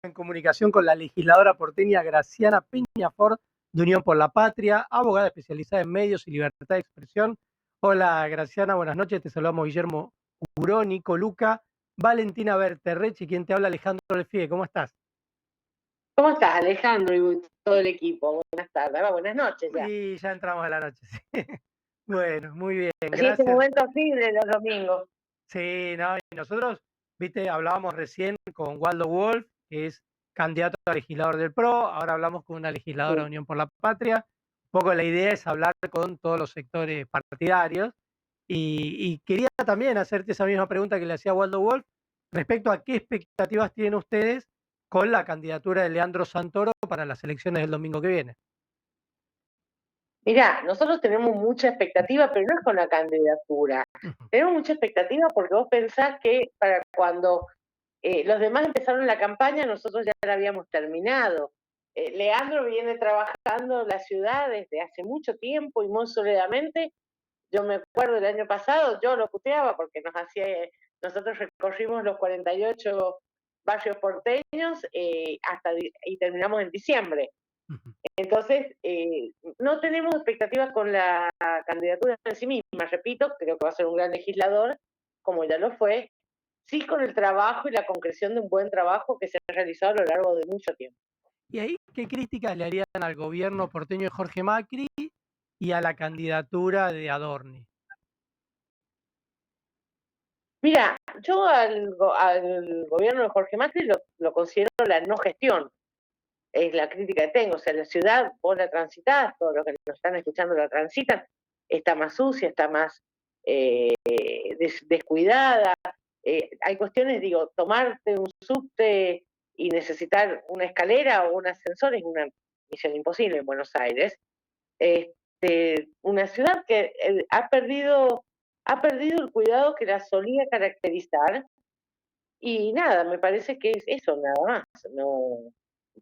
En comunicación con la legisladora porteña Graciana Peñafort de Unión por la Patria, abogada especializada en medios y libertad de expresión. Hola Graciana, buenas noches, te saludamos Guillermo Urónico, Luca, Valentina Berterrechi, quien te habla Alejandro Lefie, ¿cómo estás? ¿Cómo estás, Alejandro y todo el equipo? Buenas tardes, buenas noches ya. Y ya entramos a la noche, sí. Bueno, muy bien, Sí, este gracias. momento así de los domingos. Sí, no, y nosotros, viste, hablábamos recién con Waldo Wolf, que es candidato a legislador del PRO, ahora hablamos con una legisladora de Sí. Unión por la Patria. Un poco la idea es hablar con todos los sectores partidarios y quería también hacerte esa misma pregunta que le hacía Waldo Wolf respecto a qué expectativas tienen ustedes con la candidatura de Leandro Santoro para las elecciones del domingo que viene. Mirá, nosotros tenemos mucha expectativa, pero no es con la candidatura. Ujú. Tenemos mucha expectativa porque vos pensás que para cuando los demás empezaron la campaña, nosotros ya la habíamos terminado. Leandro viene trabajando la ciudad desde hace mucho tiempo y muy sólidamente. Yo me acuerdo el año pasado, yo lo puteaba porque nosotros recorrimos los 48 barrios porteños y terminamos en diciembre. Ujú. Entonces, no tenemos expectativas con la candidatura en sí misma, repito, creo que va a ser un gran legislador, como ya lo fue, sí con el trabajo y la concreción de un buen trabajo que se ha realizado a lo largo de mucho tiempo. Y ahí, ¿qué críticas le harían al gobierno porteño de Jorge Macri y a la candidatura de Adorni? Mira, yo al gobierno de Jorge Macri lo considero la no gestión, es la crítica que tengo. O sea, la ciudad, vos la transitás, todos los que nos están escuchando la transitan, está más sucia, está más descuidada. Hay cuestiones, digo, tomarte un subte y necesitar una escalera o un ascensor es una misión imposible en Buenos Aires. Una ciudad que ha perdido el cuidado que la solía caracterizar y nada, me parece que es eso nada más. No,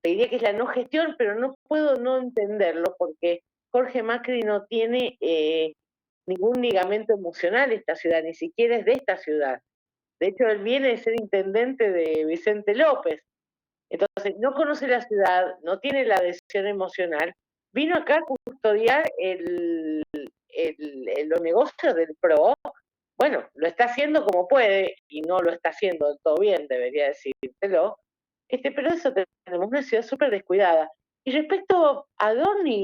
te diría que es la no gestión, pero no puedo no entenderlo porque Jorge Macri no tiene ningún ligamento emocional esta ciudad, ni siquiera es de esta ciudad. De hecho, él viene de ser intendente de Vicente López. Entonces, no conoce la ciudad, no tiene la adhesión emocional. Vino acá a custodiar los negocios del PRO. Bueno, lo está haciendo como puede y no lo está haciendo del todo bien, debería decírtelo. Pero eso tenemos una ciudad súper descuidada. Y respecto a Adorni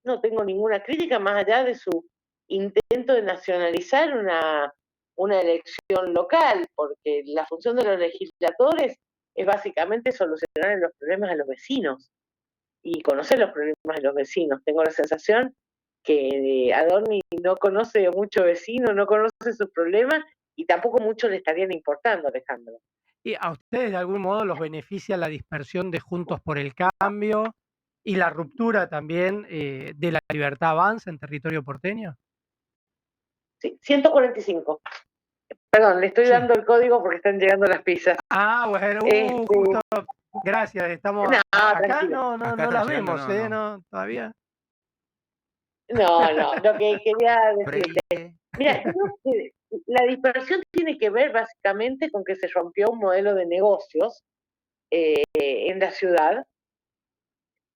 no tengo ninguna crítica más allá de su intento de nacionalizar una elección local, porque la función de los legisladores es básicamente solucionar los problemas a los vecinos y conocer los problemas de los vecinos. Tengo la sensación que Adorni no conoce mucho vecino, no conoce sus problemas y tampoco mucho le estarían importando, Alejandro. ¿Y a ustedes de algún modo los beneficia la dispersión de Juntos por el Cambio y la ruptura también de la Libertad Avanza en territorio porteño? Sí, 145. Perdón, le estoy Sí. dando el código porque están llegando las pizzas. Ah, bueno, Este, justo. Gracias, estamos no, acá, tranquilo. no, Acá no están las llegando, vemos, no, no. ¿no? Todavía. No, no, lo que quería decirte. Freire. Mira, yo creo que la dispersión tiene que ver básicamente con que se rompió un modelo de negocios en la ciudad.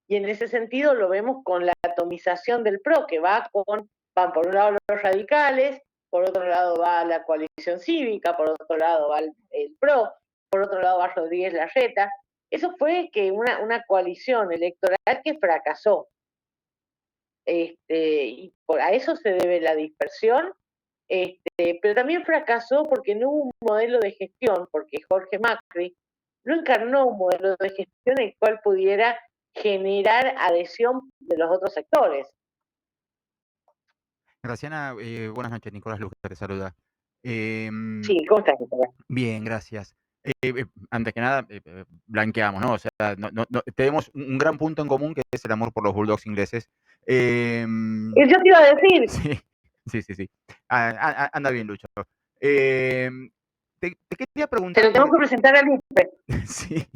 Y en ese sentido lo vemos con la atomización del PRO, que van por un lado los radicales, por otro lado va la coalición cívica, por otro lado va el PRO, por otro lado va Rodríguez Larreta. Eso fue que una coalición electoral que fracasó. Y a eso se debe la dispersión, pero también fracasó porque no hubo un modelo de gestión, porque Jorge Macri no encarnó un modelo de gestión en el cual pudiera generar adhesión de los otros sectores. Graciana, buenas noches, Nicolás Luque te saluda. Em, Sí, ¿cómo estás, Nicolás? Bien, gracias. Antes que nada, blanqueamos, ¿no? O sea, tenemos un gran punto en común que es el amor por los Bulldogs ingleses. Yo te iba a decir. Sí. Anda bien, Lucho. Em, te quería Te preguntar lo tengo por... que presentar a Lupe. Sí.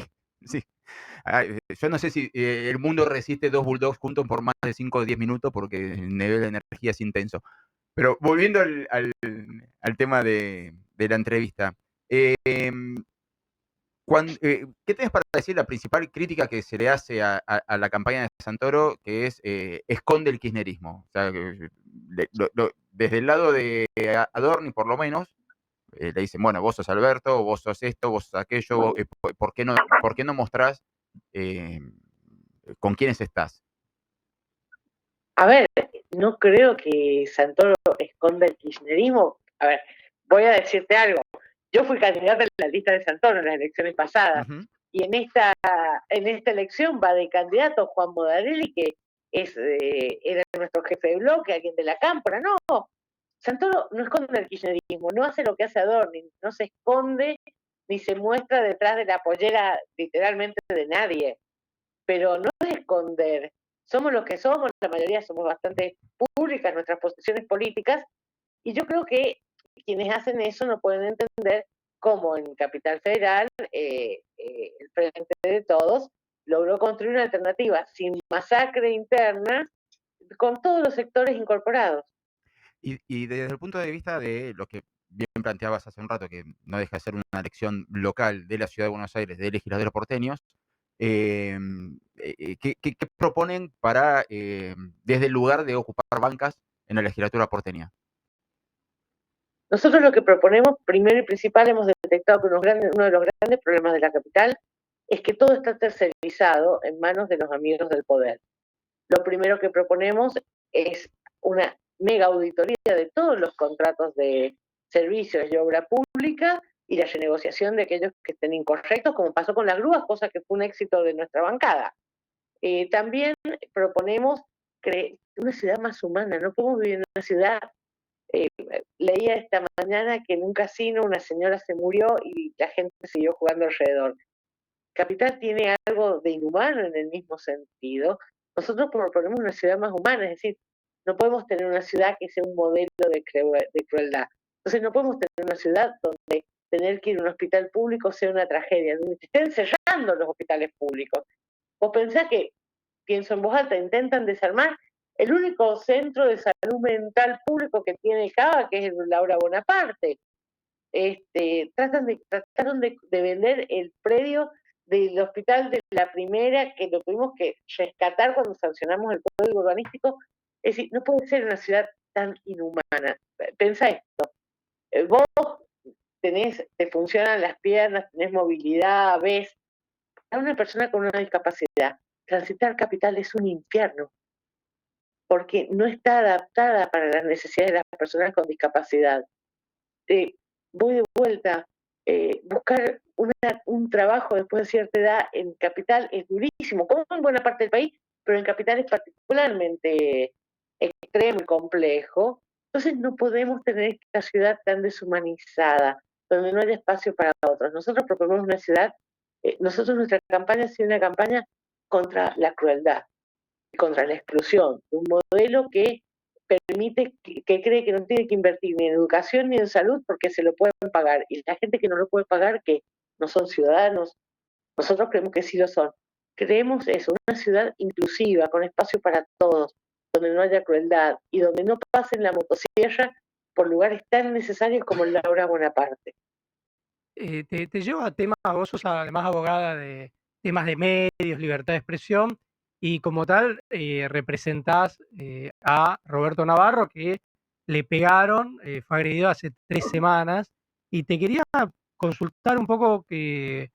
Yo no sé si el mundo resiste dos Bulldogs juntos por más de 5 o 10 minutos porque el nivel de energía es intenso. Pero volviendo al tema de la entrevista. ¿Qué tenés para decir la principal crítica que se le hace a la campaña de Santoro, que es esconde el kirchnerismo? O sea, desde el lado de Adorni, por lo menos, le dicen, bueno, vos sos Alberto, vos sos esto, vos sos aquello, ¿por qué no mostrás con quiénes estás? A ver, no creo que Santoro esconda el kirchnerismo. A ver, voy a decirte algo. Yo fui candidata en la lista de Santoro en las elecciones pasadas. Uh-huh. Y en esta elección va de candidato Juan Modarelli, que era nuestro jefe de bloque, alguien de la Cámpora. No, Santoro no esconde el kirchnerismo, no hace lo que hace Adorni, no se esconde ni se muestra detrás de la pollera literalmente de nadie. Pero no es esconder. Somos los que somos, la mayoría somos bastante públicas nuestras posiciones políticas, y yo creo que quienes hacen eso no pueden entender cómo en Capital Federal el Frente de Todos logró construir una alternativa sin masacre interna con todos los sectores incorporados. Y desde el punto de vista de lo que bien planteabas hace un rato, que no deja de ser una elección local de la Ciudad de Buenos Aires, de legisladores porteños, ¿qué proponen para, desde el lugar de ocupar bancas en la legislatura porteña? Nosotros lo que proponemos, primero y principal, hemos detectado que uno de los grandes problemas de la capital es que todo está tercerizado en manos de los amigos del poder. Lo primero que proponemos es una mega auditoría de todos los contratos de servicios y obra pública y la renegociación de aquellos que estén incorrectos, como pasó con las grúas, cosa que fue un éxito de nuestra bancada. También proponemos una ciudad más humana. No podemos vivir en una ciudad. Leía esta mañana que en un casino una señora se murió y la gente siguió jugando alrededor. Capital tiene algo de inhumano en el mismo sentido. Nosotros proponemos una ciudad más humana, es decir, no podemos tener una ciudad que sea un modelo de crueldad. Entonces no podemos tener una ciudad donde tener que ir a un hospital público sea una tragedia, donde se estén cerrando los hospitales públicos. Vos pensás que, pienso en voz alta, intentan desarmar el único centro de salud mental público que tiene Cava, que es el Laura Bonaparte. Trataron de vender el predio del hospital de la primera, que lo tuvimos que rescatar cuando sancionamos el código urbanístico. Es decir, no puede ser una ciudad tan inhumana. Pensá esto, vos te funcionan las piernas, tenés movilidad, ves. A una persona con una discapacidad, transitar Capital es un infierno, porque no está adaptada para las necesidades de las personas con discapacidad. Voy de vuelta, buscar un trabajo después de cierta edad en Capital es durísimo, como en buena parte del país, pero en Capital es particularmente extremo y complejo. Entonces no podemos tener esta ciudad tan deshumanizada, donde no hay espacio para otros. Nosotros proponemos una ciudad, nuestra campaña ha sido una campaña contra la crueldad, contra la exclusión, un modelo que permite, que cree que no tiene que invertir ni en educación ni en salud porque se lo pueden pagar. Y la gente que no lo puede pagar, que no son ciudadanos, nosotros creemos que sí lo son. Creemos eso, una ciudad inclusiva, con espacio para todos, donde no haya crueldad y donde no pasen la motosierra por lugares tan necesarios como el Laura Bonaparte. Te llevo a temas, vos sos además abogada de temas de medios, libertad de expresión, y como tal representás a Roberto Navarro, que le pegaron, fue agredido hace 3 semanas, y te quería consultar un poco qué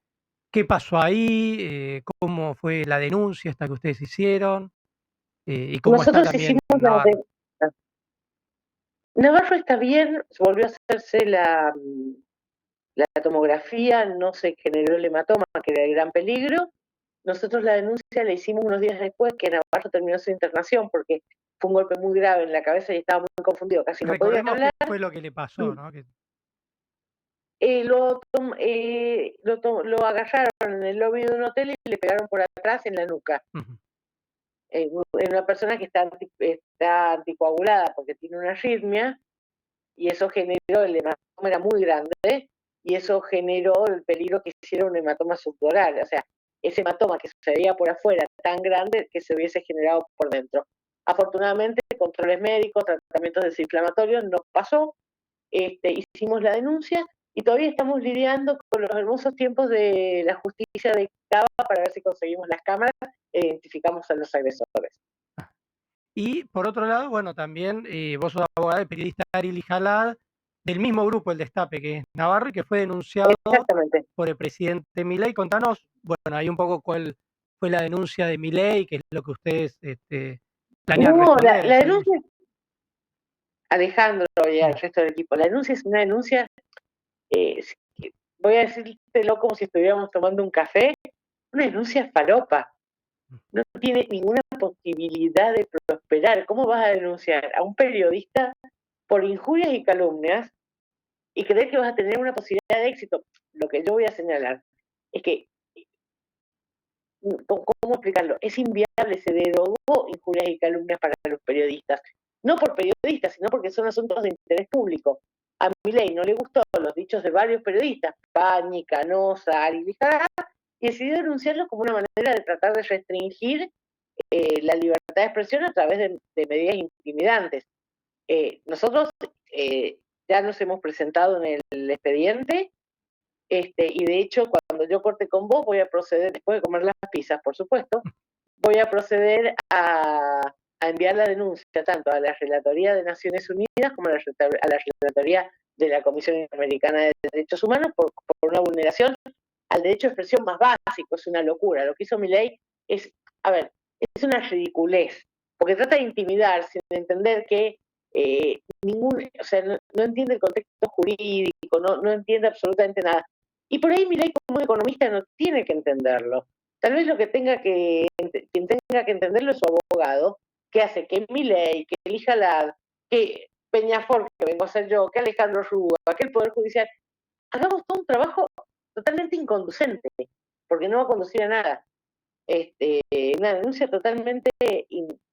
pasó ahí, cómo fue la denuncia hasta que ustedes hicieron, y cómo está Nosotros también hicimos Navarro. Navarro está bien, volvió a hacerse la tomografía, no se generó el hematoma, que era el gran peligro. Nosotros la denuncia la hicimos unos días después que Navarro terminó su internación porque fue un golpe muy grave en la cabeza y estaba muy confundido, casi no podía Recordemos hablar. qué fue lo que le pasó, ¿no? Lo agarraron en el lobby de un hotel y le pegaron por atrás en la nuca. Es una persona que está anticoagulada porque tiene una arritmia, y eso generó, el hematoma era muy grande, y eso generó el peligro que hiciera un hematoma subdural, o sea, ese hematoma que se veía por afuera tan grande que se hubiese generado por dentro. Afortunadamente, controles médicos, tratamientos desinflamatorios, no pasó. Hicimos la denuncia y todavía estamos lidiando con los hermosos tiempos de la justicia de Cava para ver si conseguimos las cámaras e identificamos a los agresores. Y por otro lado, bueno, también vos sos abogada y periodista Arely Jalad, del mismo grupo, el Destape, que es Navarro, y que fue denunciado Exactamente. por el presidente Milei. Contanos, bueno, ahí un poco cuál fue la denuncia de Milei, qué es lo que ustedes planean No, responder a la esa denuncia, denuncia. Alejandro y al Sí. resto del equipo, la denuncia es una denuncia, eh, voy a decírtelo como si estuviéramos tomando un café, una denuncia falopa. No tiene ninguna posibilidad de prosperar. ¿Cómo vas a denunciar a un periodista por injurias y calumnias y creer que vas a tener una posibilidad de éxito? Lo que yo voy a señalar es que, ¿cómo explicarlo? Es inviable, se derogó injurias y calumnias para los periodistas. No por periodistas, sino porque son asuntos de interés público. A Milei no le gustó los dichos de varios periodistas, Pañi, Canosa, Ari Lijara, y decidió denunciarlos como una manera de tratar de restringir la libertad de expresión a través de medidas intimidantes. Nosotros ya nos hemos presentado en el expediente, y de hecho cuando yo corte con vos voy a proceder, después de comer las pizzas por supuesto, voy a proceder a enviar la denuncia tanto a la Relatoría de Naciones Unidas como a la Relatoría de la Comisión Interamericana de Derechos Humanos por una vulneración al derecho de expresión más básico. Es una locura. Lo que hizo Milei es, a ver, es una ridiculez, porque trata de intimidar sin entender que o sea, no entiende el contexto jurídico, no entiende absolutamente nada. Y por ahí Milei como economista no tiene que entenderlo. Tal vez quien tenga que entenderlo es su abogado, que hace que Milei, que Jalad, que Peñafort, que vengo a ser yo, que Alejandro Rúa, que el Poder Judicial, hagamos todo un trabajo totalmente inconducente, porque no va a conducir a nada. Una denuncia totalmente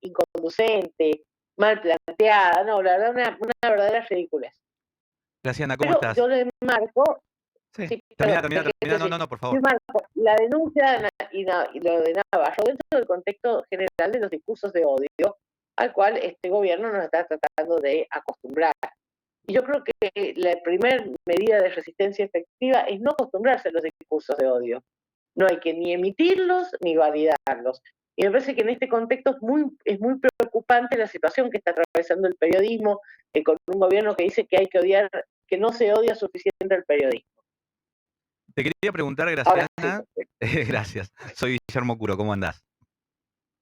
inconducente, mal planteada, no, la verdad, una verdadera ridiculez. Graciana, ¿cómo Pero estás? yo le marco, Sí. sí, Termina, perdón, no, por yo favor. marco la denuncia y lo de Navarro dentro del contexto general de los discursos de odio al cual este gobierno nos está tratando de acostumbrar. Y yo creo que la primera medida de resistencia efectiva es no acostumbrarse a los discursos de odio. No hay que ni emitirlos ni validarlos. Y me parece que en este contexto es muy preocupante la situación que está atravesando el periodismo, con un gobierno que dice que hay que odiar, que no se odia suficiente al periodismo. Te quería preguntar, Ahora Graciana. sí, Gracias. Soy Guillermo Curo, ¿cómo andás?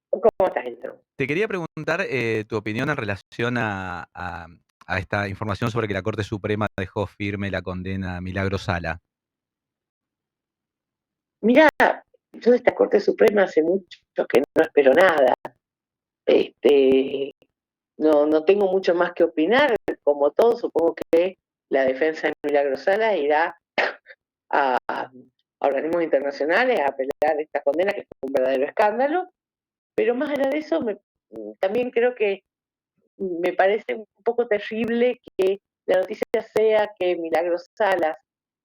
¿cómo estás, Guillermo? Te quería preguntar tu opinión en relación a esta información sobre que la Corte Suprema dejó firme la condena a Milagro Sala. Mirá, yo de esta Corte Suprema hace mucho que no espero nada. No tengo mucho más que opinar. Como todo, supongo que la defensa de Milagro Sala irá a organismos internacionales a apelar esta condena, que fue un verdadero escándalo. Pero más allá de eso, también creo que me parece un poco terrible que la noticia sea que Milagro Salas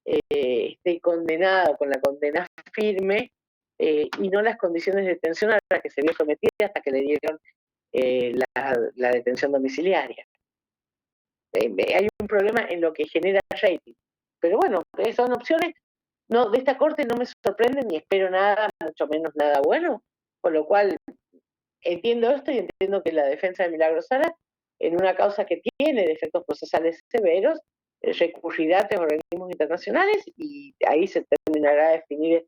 esté condenado con la condena firme y no las condiciones de detención a las que se vio sometida hasta que le dieron la detención domiciliaria. Hay un problema en lo que genera rating. Pero bueno, son opciones. No, de esta corte no me sorprende ni espero nada, mucho menos nada bueno, con lo cual entiendo esto y entiendo que la defensa de Milagro Sala, en una causa que tiene defectos procesales severos, recurrirá a organismos internacionales y ahí se terminará de definir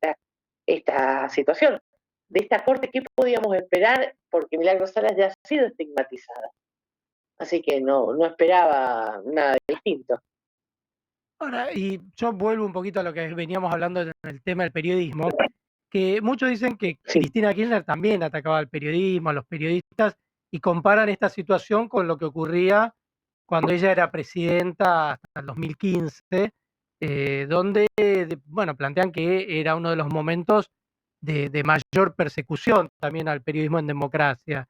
esta situación. De esta corte, ¿qué podíamos esperar? Porque Milagro Sala ya ha sido estigmatizada. Así que no esperaba nada distinto. Ahora, y yo vuelvo un poquito a lo que veníamos hablando en el tema del periodismo, que muchos dicen que Sí. Cristina Kirchner también atacaba al periodismo, a los periodistas, y comparan esta situación con lo que ocurría cuando ella era presidenta hasta el 2015, donde, bueno, plantean que era uno de los momentos de mayor persecución también al periodismo en democracia.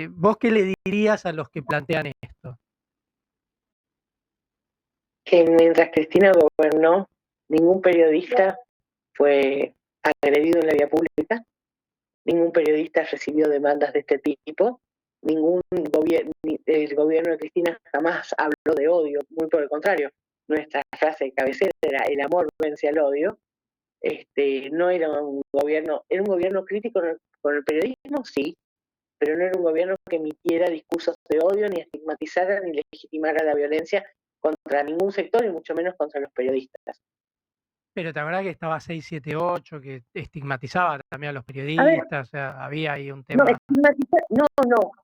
¿Vos qué le dirías a los que plantean esto? Que mientras Cristina gobernó, ningún periodista fue agredido en la vía pública, ningún periodista recibió demandas de este tipo, el gobierno de Cristina jamás habló de odio, muy por el contrario, nuestra frase de cabecera era el amor vence al odio. No era un gobierno, era un gobierno crítico con el periodismo, sí, pero no era un gobierno que emitiera discursos de odio, ni estigmatizara, ni legitimara la violencia contra ningún sector, y mucho menos contra los periodistas. Pero te acuerdas que estaba 678, que estigmatizaba también a los A ver, periodistas, o sea, había ahí un no, tema.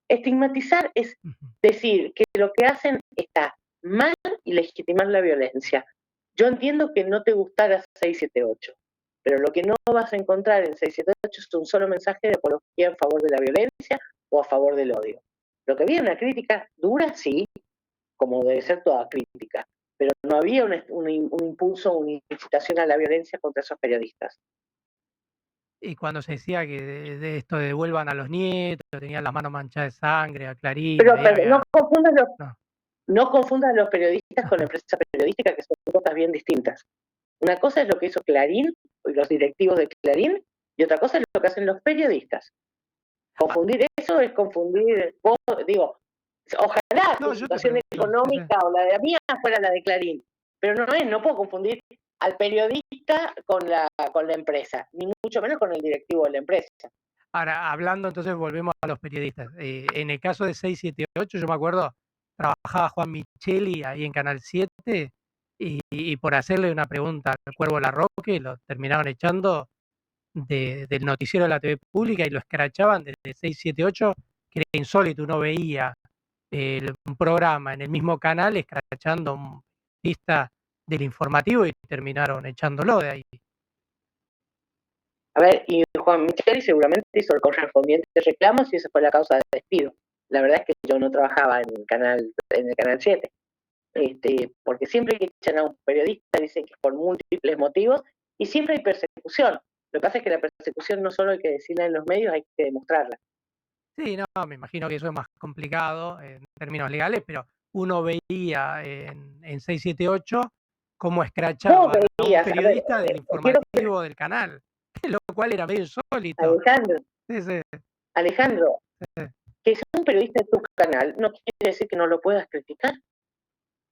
estigmatizar es Ujú. decir que lo que hacen está mal y legitimar la violencia. Yo entiendo que no te gustara 678, pero lo que no vas a encontrar en 678 es un solo mensaje de apología en favor de la violencia o a favor del odio. Lo que había una crítica dura, sí, como debe ser toda crítica, pero no había un impulso, una incitación a la violencia contra esos periodistas. Y cuando se decía que de esto de devuelvan a los nietos, tenían las manos manchadas de sangre, a Clarín, Pero, ahí pero había. no confundas los, No. no confundas los periodistas con la Ajá. empresa periodística, que son cosas bien distintas. Una cosa es lo que hizo Clarín y los directivos de Clarín, y otra cosa es lo que hacen los periodistas. Confundir eso es confundir, vos, digo, ojalá No, tu yo te situación pregunto, sí, sí. económica o la de la mía fuera la de Clarín, pero no puedo confundir al periodista con la empresa, ni mucho menos con el directivo de la empresa. Ahora, hablando, entonces volvemos a los periodistas. En el caso de 678, yo me acuerdo, trabajaba Juan Micheli ahí en Canal 7 y por hacerle una pregunta al Cuervo Larroque lo terminaron echando del noticiero de la TV pública y lo escrachaban desde 678, que era insólito, uno veía un programa en el mismo canal escrachando a un periodista del informativo y terminaron echándolo de ahí. A ver, y Juan Micheli seguramente hizo el correspondiente reclamo si esa fue la causa del despido. La verdad es que yo no trabajaba en el canal 7, porque siempre que echan a un periodista dicen que es por múltiples motivos y siempre hay persecución. Lo que pasa es que la persecución no solo hay que decirla en los medios, hay que demostrarla. Sí, no, me imagino que eso es más complicado en términos legales, pero uno veía en 678 cómo Vos escrachaban a un veías, a ver, periodista del quiero que, informativo del canal, lo cual era medio insólito. Alejandro, Sí, sí, Alejandro, sí. que sea un periodista de tu canal no quiere decir que no lo puedas criticar.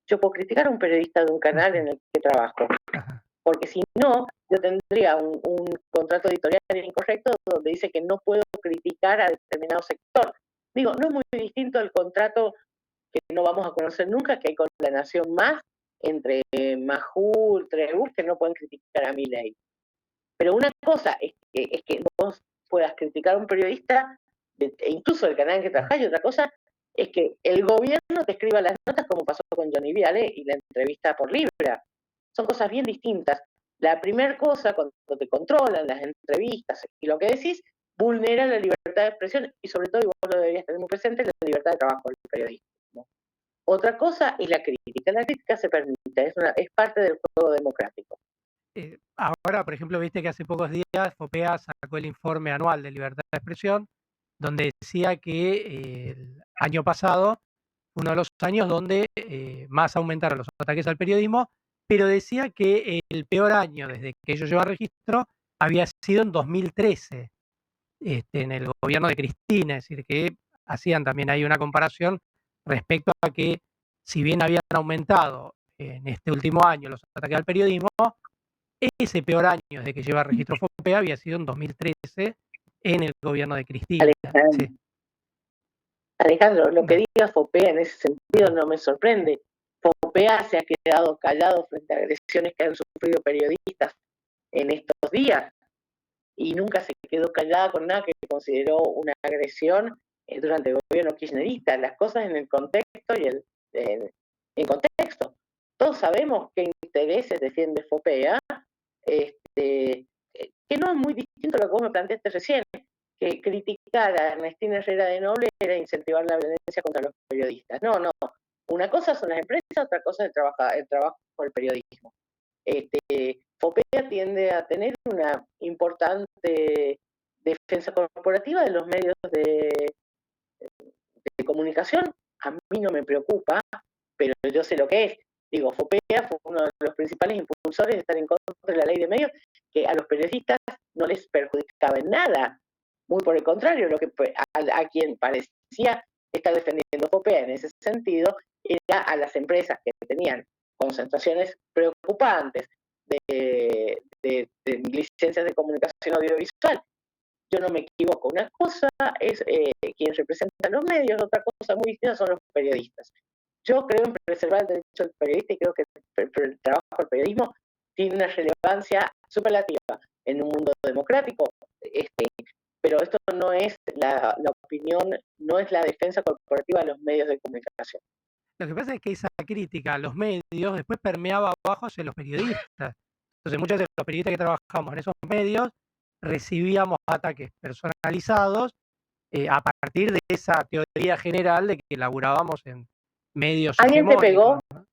Yo puedo criticar a un periodista de un canal en el que trabajo, Ajá. porque si no, yo tendría un contrato editorial incorrecto donde dice que no puedo criticar a determinado sector. Digo, no es muy distinto al contrato que no vamos a conocer nunca, que hay con La Nación Más, entre Majul, Trebus, que no pueden criticar a Milei. Pero una cosa es que vos puedas criticar a un periodista, incluso del canal en que trabajás, y otra cosa es que el gobierno te escriba las notas, como pasó con Johnny Viale y la entrevista por Libra. Son cosas bien distintas. La primera cosa, cuando te controlan las entrevistas y lo que decís, vulnera la libertad de expresión y sobre todo, y vos lo deberías tener muy presente, la libertad de trabajo del periodismo. Otra cosa es la crítica. La crítica se permite, es parte del juego democrático. Ahora, por ejemplo, viste que hace pocos días FOPEA sacó el informe anual de libertad de expresión, donde decía que el año pasado fue uno de los años donde más aumentaron los ataques al periodismo, pero decía que el peor año desde que ellos llevan registro había sido en 2013, en el gobierno de Cristina, es decir, que hacían también ahí una comparación respecto a que si bien habían aumentado en este último año los ataques al periodismo, ese peor año desde que lleva registro FOPEA había sido en 2013 en el gobierno de Cristina. Sí. Alejandro, lo que Dale. diga FOPEA en ese sentido no me sorprende. FOPEA se ha quedado callado frente a agresiones que han sufrido periodistas en estos días y nunca se quedó callada con nada que consideró una agresión durante el gobierno kirchnerista. Las cosas en el contexto y en contexto. Todos sabemos qué intereses defiende FOPEA, que no es muy distinto a lo que vos me planteaste recién, que criticar a Ernestina Herrera de Noble era incentivar la violencia contra los periodistas. No. Una cosa son las empresas, otra cosa es el trabajo por el periodismo. FOPEA tiende a tener una importante defensa corporativa de los medios de comunicación. A mí no me preocupa, pero yo sé lo que es. Digo, FOPEA fue uno de los principales impulsores de estar en contra de la ley de medios, que a los periodistas no les perjudicaba en nada. Muy por el contrario, lo que a quien parecía estar defendiendo FOPEA en ese sentido era a las empresas que tenían concentraciones preocupantes de licencias de comunicación audiovisual. Yo no me equivoco. Una cosa es quien representa los medios, otra cosa muy distinta son los periodistas. Yo creo en preservar el derecho del periodista y creo que el trabajo del periodismo tiene una relevancia superlativa en un mundo democrático, pero esto no es la opinión, no es la defensa corporativa de los medios de comunicación. Lo que pasa es que esa crítica a los medios después permeaba abajo hacia los periodistas. Entonces muchos de los periodistas que trabajamos en esos medios recibíamos ataques personalizados a partir de esa teoría general de que laburábamos en medios ¿Alguien te pegó? hegemónicos, ¿no?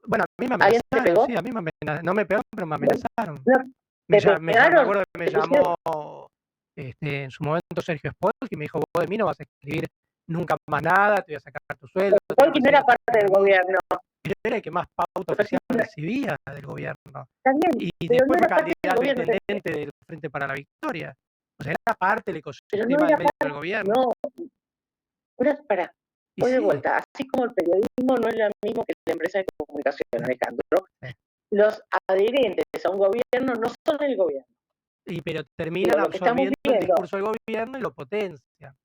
Bueno, a mí me ¿Alguien te amenazaron, pegó? sí, a mí no me pegaron, pero me amenazaron. No, Me ¿te pegaron? acuerdo que me ¿Te pusieron? llamó en su momento Sergio Spolk y me dijo, vos de mí no vas a escribir nunca más nada, te voy a sacar tu sueldo. te voy a Spolk no era perseguir parte hasta del el mundo. gobierno. Yo era el que más pauta Pero oficial sí, recibía del gobierno. también, Y pero no después fue era parte del candidato a gobierno. intendente del Frente para la Victoria. O sea, era parte del Pero ecosistema no del era medio del parte, gobierno. no. Para, Y voy de sí, vuelta. Así como el periodismo no es lo mismo que la empresa de comunicación, Alejandro, sí. los adherentes a un gobierno no son el gobierno. Pero terminan Lo que estamos absorbiendo el viendo, discurso del gobierno y lo potencian.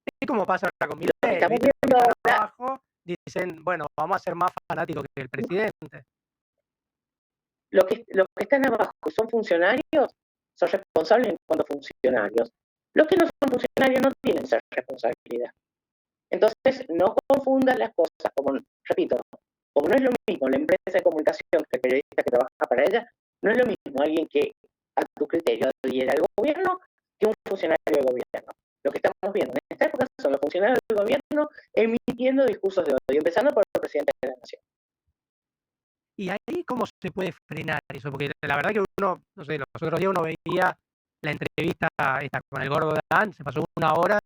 Es como pasa ahora con lo que Milei, estamos ¿viste? Los que viendo están ahora, abajo dicen, bueno, vamos a ser más fanáticos que el presidente. los que están abajo son funcionarios, son responsables en cuanto a funcionarios. Los que no son funcionarios no tienen esa responsabilidad. Entonces, no confundan las cosas, como, repito, como no es lo mismo la empresa de comunicación que el periodista que trabaja para ella, no es lo mismo alguien que a tu criterio adhiera al gobierno que un funcionario del gobierno. Lo que estamos viendo en esta época son los funcionarios del gobierno emitiendo discursos de odio, empezando por el presidente de la Nación. Y ahí, ¿cómo se puede frenar eso? Porque la verdad que uno, no sé, los otros días uno veía la entrevista esta con el gordo Dan, se pasó una hora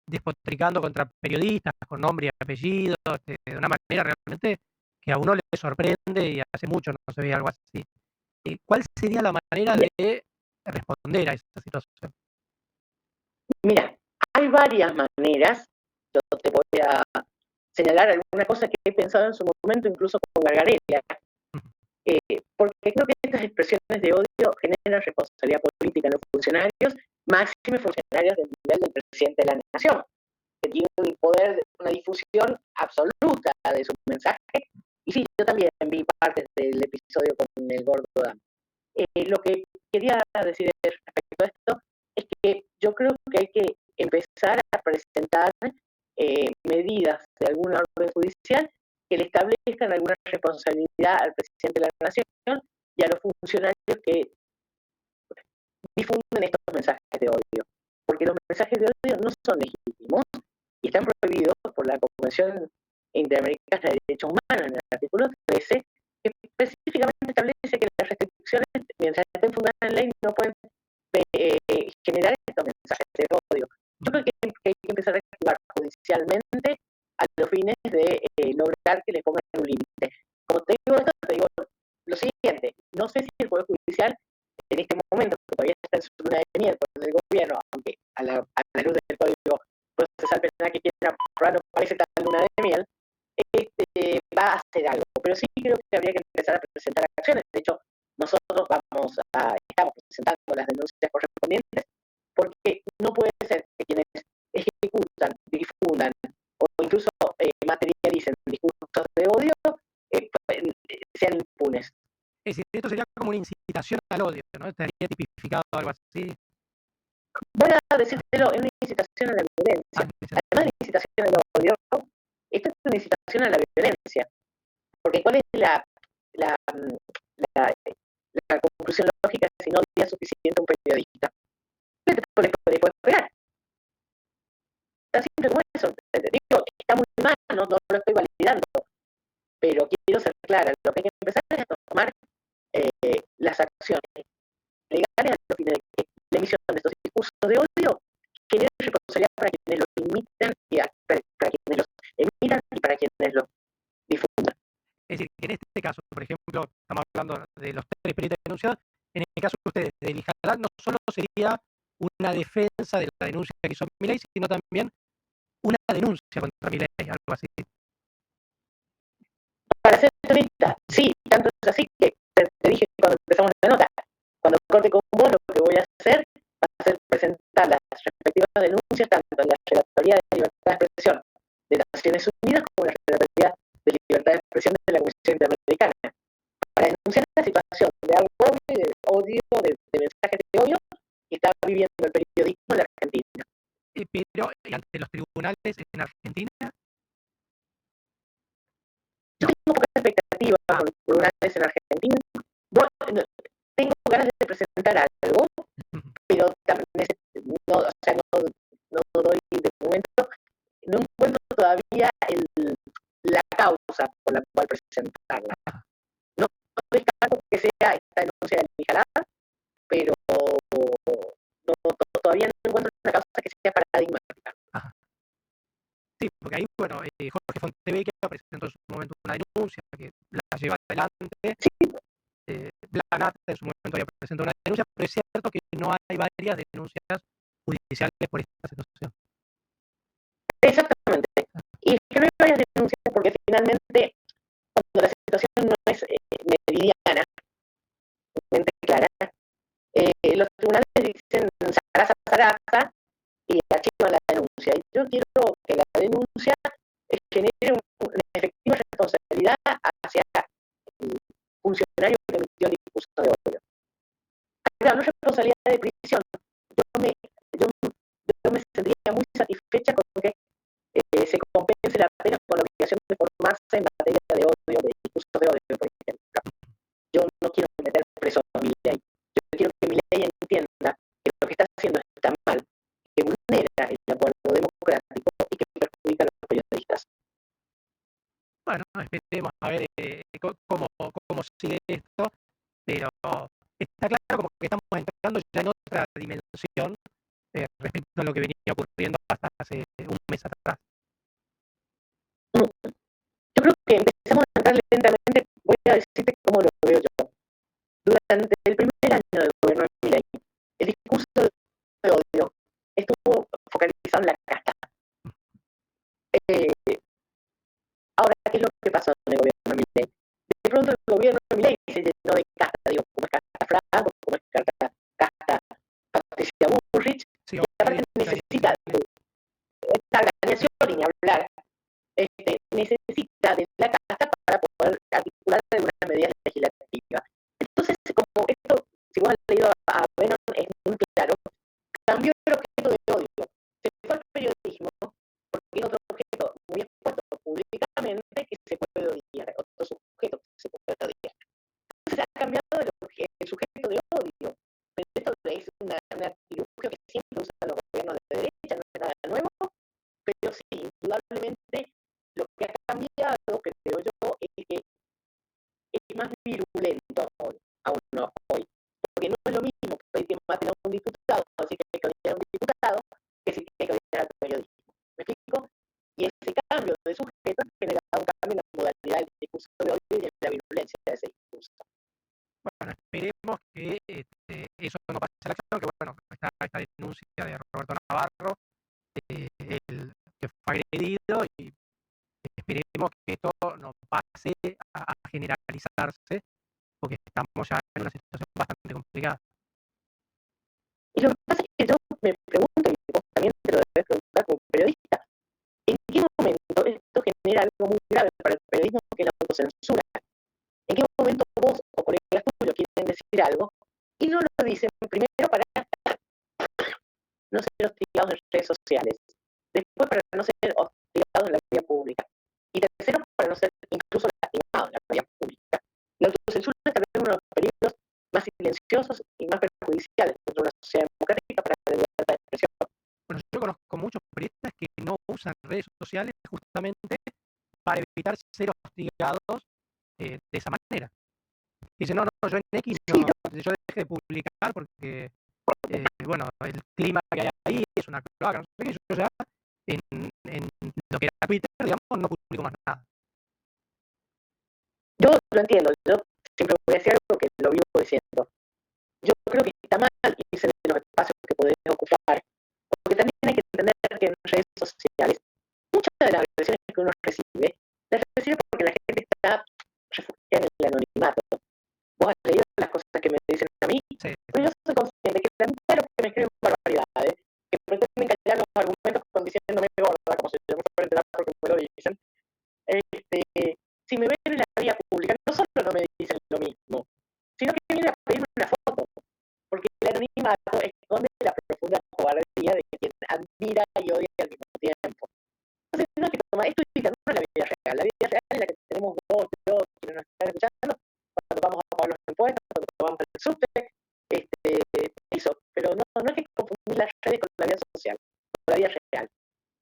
despotricando contra periodistas con nombre y apellido, de una manera realmente que a uno le sorprende y hace mucho no se veía algo así. ¿Cuál sería la manera de responder a esa situación? Mira, hay varias maneras. Yo te voy a señalar alguna cosa que he pensado en su momento, incluso con Gargarella, porque creo que estas expresiones de odio generan responsabilidad política en los funcionarios, máxime funcionarios del nivel del presidente de la Nación, que tiene un poder de una difusión absoluta de su mensaje. Y sí, yo también vi partes del episodio con el gordo Dan. Lo que quería decir respecto a esto es que yo creo que hay que empezar a presentar medidas de alguna orden judicial que le establezcan alguna responsabilidad al presidente de la Nación y a los funcionarios que difunden estos mensajes de odio. Porque los mensajes de odio no son legítimos y están prohibidos por la Convención Interamericana de Derechos Humanos en el artículo 13, que específicamente establece que las restricciones, mientras estén fundadas en ley, no pueden generar estos mensajes de odio. Yo creo que hay que empezar a actuar judicialmente a los fines de lograr que le pongan un límite. Como te digo esto, te digo lo siguiente, no sé si el Poder Judicial en este momento, que todavía está en su luna de miel por el gobierno, aunque a la luz del Código Procesal Penal que quieren aprobar no parece tan luna de miel, va a hacer algo. Pero sí creo que habría que empezar a presentar acciones. De hecho, nosotros estamos presentando las denuncias correspondientes, porque no puede ser que quienes ejecutan, difundan o incluso materialicen discursos de odio sean impunes. Es decir, esto sería como una incitación al odio, ¿no? Estaría tipificado algo así. Voy a decírtelo, es una incitación a la violencia. Además de incitación al odio, esto es una incitación a la violencia. Porque ¿cuál es la conclusión lógica si no odia suficiente a un periodista? Le puedes pegar. Tan simple como eso. Digo, está muy mal, no lo estoy validando. Pero quiero ser clara, lo que hay que empezar es a tomar las acciones legales a los fines de que la emisión de estos discursos de odio genere responsabilidad para quienes los imiten y para quienes los emitan y para quienes los difundan. Es decir, que en este caso, por ejemplo, estamos hablando de los 3 periodistas denunciados, en el caso de ustedes, de Lijadad, no solo sería una defensa de la denuncia que hizo Milei, sino también una denuncia contra Milei, algo así. Para ser turista, sí, tanto es así que te dije cuando empezamos la nota, cuando corte con vos lo que voy a hacer va a ser presentar las respectivas denuncias tanto en la Relatoría de Libertad de Expresión de Naciones Unidas como en la Relatoría de Libertad de Expresión de la Comisión Interamericana, para denunciar la situación de agobio y de odio, de mensajes de odio que está viviendo el periodismo en la Argentina. Pero ante los tribunales en Argentina. Yo tengo poca expectativa con los tribunales en Argentina. Tengo ganas de presentar algo, pero también no, o sea, no doy de momento, no encuentro todavía la causa por la cual presentarla. No descarto que sea esta denuncia del Nijalá, pero todavía no encuentro una causa que sea paradigmática. Ajá. Sí, porque ahí, bueno, Jorge Fontevecchia presentó en su momento una denuncia que la lleva adelante. Sí. Planata en su momento ya presentó una denuncia, pero es cierto que no hay varias denuncias judiciales por esta situación. Exactamente. Y es que no hay varias denuncias porque finalmente, cuando la situación no es meridiana, clara, los tribunales dicen zaraza y archivan la denuncia. Y yo quiero que la denuncia genere una efectiva responsabilidad hacia el funcionario que emitió el discurso de odio. Claro, no es responsabilidad de prisión. Yo me sentiría muy satisfecha con que se compense la pena con la obligación de formarse en materia de odio, de discursos de odio, por ejemplo. Yo no quiero meter preso a Milei. Yo quiero que Milei entienda que lo que está haciendo está mal, que vulnera el acuerdo democrático y que perjudica a los periodistas. Bueno, esperemos a ver cómo sigue esto, pero está claro como que estamos entrando ya en otra dimensión respecto a lo que venía ocurriendo hasta hace un mes atrás. Yo creo que empezamos a entrar lentamente, voy a decirte cómo lo veo yo. Durante el primer año del gobierno de Milei, el discurso de odio estuvo focalizado en la casta. Ahora, ¿qué es lo que pasó en el gobierno de Milei? De pronto el gobierno de Milei se llenó de casta, digo, como es casta Franco, como es casta Patricia Bullrich, Sí, y aparte necesita ni hablar, necesita de la casta para poder articular algunas medidas legislativas. Entonces, como esto, si vos has leído a Bannon, es muy claro, cambió el objeto de odio. Se fue al periodismo, porque es otro objeto muy expuesto públicamente que se puede odiar, otro sujeto que se puede odiar. Entonces ha cambiado el sujeto de odio. Esto es un artilugio que siempre usan los gobiernos de derecha, no es nada nuevo, pero sí, indudablemente lo que ha cambiado, creo yo, es que es más virulento aún hoy. Porque no es lo mismo pedir que maten a un diputado, así que hay que odiar a un diputado, que si hay que odiar al periodismo. ¿Me explico? Y ese cambio de sujeto ha generado un cambio en la modalidad del discurso de odio y en la virulencia de ese discurso. Bueno, esperemos que eso no pase a la acción, que bueno, está esta denuncia de Roberto Navarro, el que fue agredido, y esperemos que esto no pase a generalizarse, porque estamos ya en una situación bastante complicada. Y lo que pasa es que yo me pregunto, y vos también te lo debes preguntar como periodista, ¿en qué momento esto genera algo muy grave para el periodismo, que es la autocensura? ¿En qué momento vos o colegas tuyos quieren decir algo y no lo dicen primero para no ser hostigados en redes sociales, después para no ser hostigados en la vía pública y tercero para no ser incluso lastimados en la vía pública? La autocensura es también uno de los peligros más silenciosos y más perjudiciales dentro de una sociedad democrática para la libertad de expresión. Bueno, yo conozco muchos periodistas que no usan redes sociales justamente para evitar ser hostigados de esa manera. Dicen, no, yo en X no, yo dejé de publicar porque, bueno, el clima que hay ahí es una cloaca, no sé qué, yo ya en lo que era Twitter, digamos, no publico más nada. Yo lo entiendo, yo siempre voy a decir algo que lo vivo diciendo. Yo creo que está mal irse de los espacios que podés ocupar, porque también hay que entender que en redes sociales muchas de las agresiones que uno recibe, las recibe porque la gente está sino que viene a pedirme una foto, porque el anonimato esconde la profunda cobardía de quien admira y odia al mismo tiempo. Entonces, no hay que tomar esto y no es la vida real. La vida real es la que tenemos vos, yo, quienes nos están escuchando, cuando vamos a pagar los impuestos, cuando vamos al subte, eso, pero no hay que confundir las redes con la vida social, con la vida real.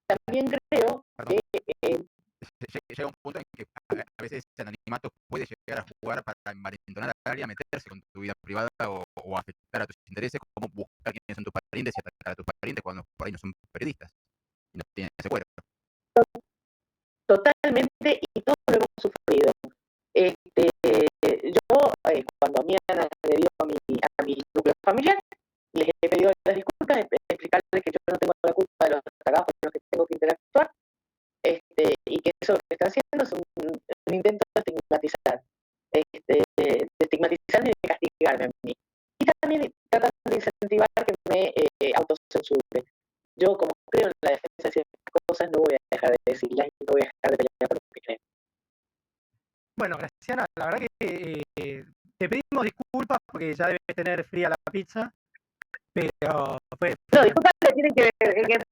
También creo Perdón. que Llega un punto en que a veces el anonimato puede llegar a jugar para envalentonar a alguien, a meterse con tu vida privada o afectar a tus intereses, como buscar quiénes son tus parientes y atacar a tus parientes cuando por ahí no son periodistas y no tienen ese cuero. totalmente, y todos lo hemos sufrido. Yo, cuando a mí han agredido a mi núcleo familiar, les he pedido las disculpas, explicarles que yo no tengo la culpa de los atacados con los que tengo que interactuar, y que eso que están haciendo es un intento de estigmatizar, de estigmatizarme y de castigarme a mí. Y también tratan de incentivar que me autocensure. Yo, como creo en la defensa de ciertas cosas, no voy a dejar de decirlas y no voy a dejar de pelear por lo que creo. Bueno, Graciana, la verdad que te pedimos disculpas porque ya debes tener fría la pizza, pero fue... No, disculpas le tienen que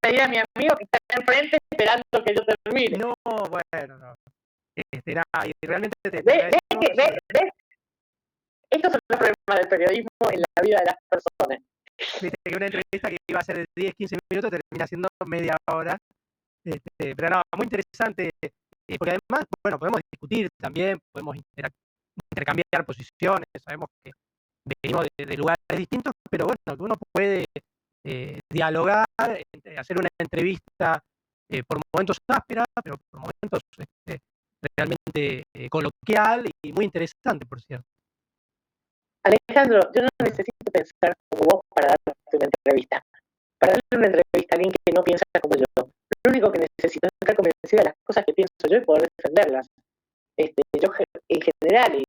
pedir a mi amigo que está enfrente esperando que yo termine. No, bueno, no. Nada, y realmente te ¿Ves? Estos son los problemas del periodismo en la vida de las personas. viste que una entrevista que iba a ser de 10, 15 minutos termina siendo media hora. Pero no, muy interesante, porque además, bueno, podemos discutir también, podemos intercambiar posiciones, sabemos que venimos de lugares distintos, pero bueno, que uno puede dialogar, hacer una entrevista por momentos áspera, pero por momentos realmente coloquial y muy interesante, por cierto. Alejandro, yo no necesito pensar como vos para darte una entrevista. Para darle una entrevista a alguien que no piensa como yo. Lo único que necesito es estar convencida de las cosas que pienso yo y poder defenderlas. Yo en general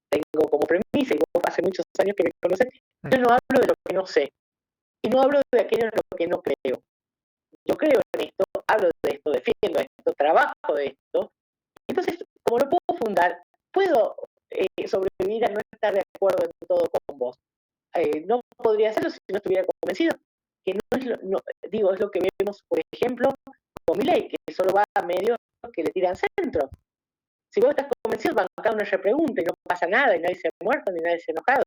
tengo como premisa, y vos hace muchos años que me conoces, yo no hablo de lo que no sé. Y no hablo de aquello en lo que no creo. Yo creo en esto, hablo de esto, defiendo esto, trabajo de esto. Entonces, como lo puedo fundar, puedo sobrevivir a no estar de acuerdo en todo con vos. No podría hacerlo si no estuviera convencido. Que no es es lo que vemos, por ejemplo, con Milei, que solo va a medios que le tiran centro. Si vos estás convencido, bancar una repregunta y no pasa nada, y nadie se ha muerto, ni nadie se ha enojado.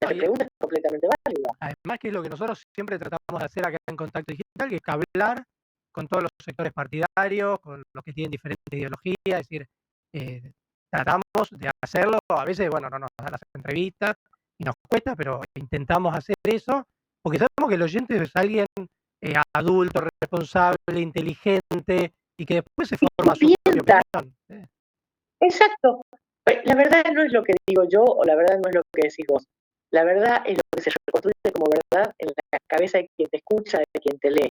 La repregunta es completamente válida. Además, que es lo que nosotros siempre tratamos de hacer acá en Contacto Digital, que es hablar con todos los sectores partidarios, con los que tienen diferentes ideologías, es decir, tratamos de hacerlo, a veces, bueno, no nos dan las entrevistas y nos cuesta, pero intentamos hacer eso, porque sabemos que el oyente es alguien adulto, responsable, inteligente, y que después se forma su propia opinión. Exacto. La verdad no es lo que digo yo, o la verdad no es lo que decís vos. La verdad es lo que se reconstruye como verdad en la cabeza de quien te escucha, de quien te lee.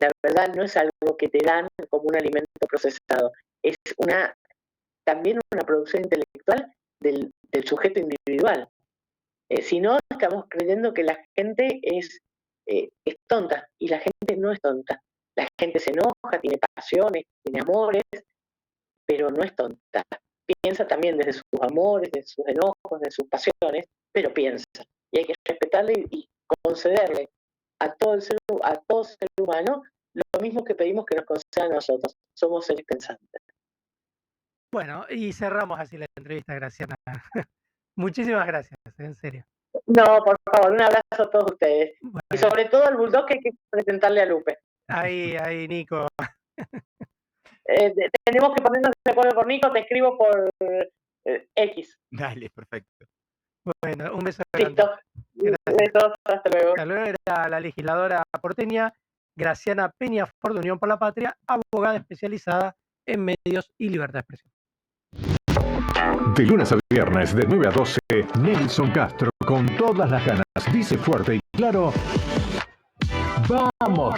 La verdad no es algo que te dan como un alimento procesado. Es también una producción intelectual del sujeto individual. Si no, estamos creyendo que la gente es tonta, y la gente no es tonta. La gente se enoja, tiene pasiones, tiene amores, pero no es tonta. Piensa también desde sus amores, de sus enojos, de sus pasiones, pero piensa. Y hay que respetarle y concederle a todo ser humano lo mismo que pedimos que nos conceda a nosotros. Somos seres pensantes. Bueno, y cerramos así la entrevista, Graciana. Muchísimas gracias, en serio. No, por favor, un abrazo a todos ustedes. Bueno. Y sobre todo al bulldog que hay que presentarle a Lupe. Ahí, Nico. Tenemos que ponernos de acuerdo por Nico, te escribo por X. Dale, perfecto. Bueno, un beso. Listo. Besos, hasta luego. Hasta luego. Era la legisladora porteña Graciana Peñafort de Unión por la Patria, abogada especializada en medios y libertad de expresión. De lunes a viernes, de 9 a 12, Nelson Castro, con todas las ganas, dice fuerte y claro: ¡vamos!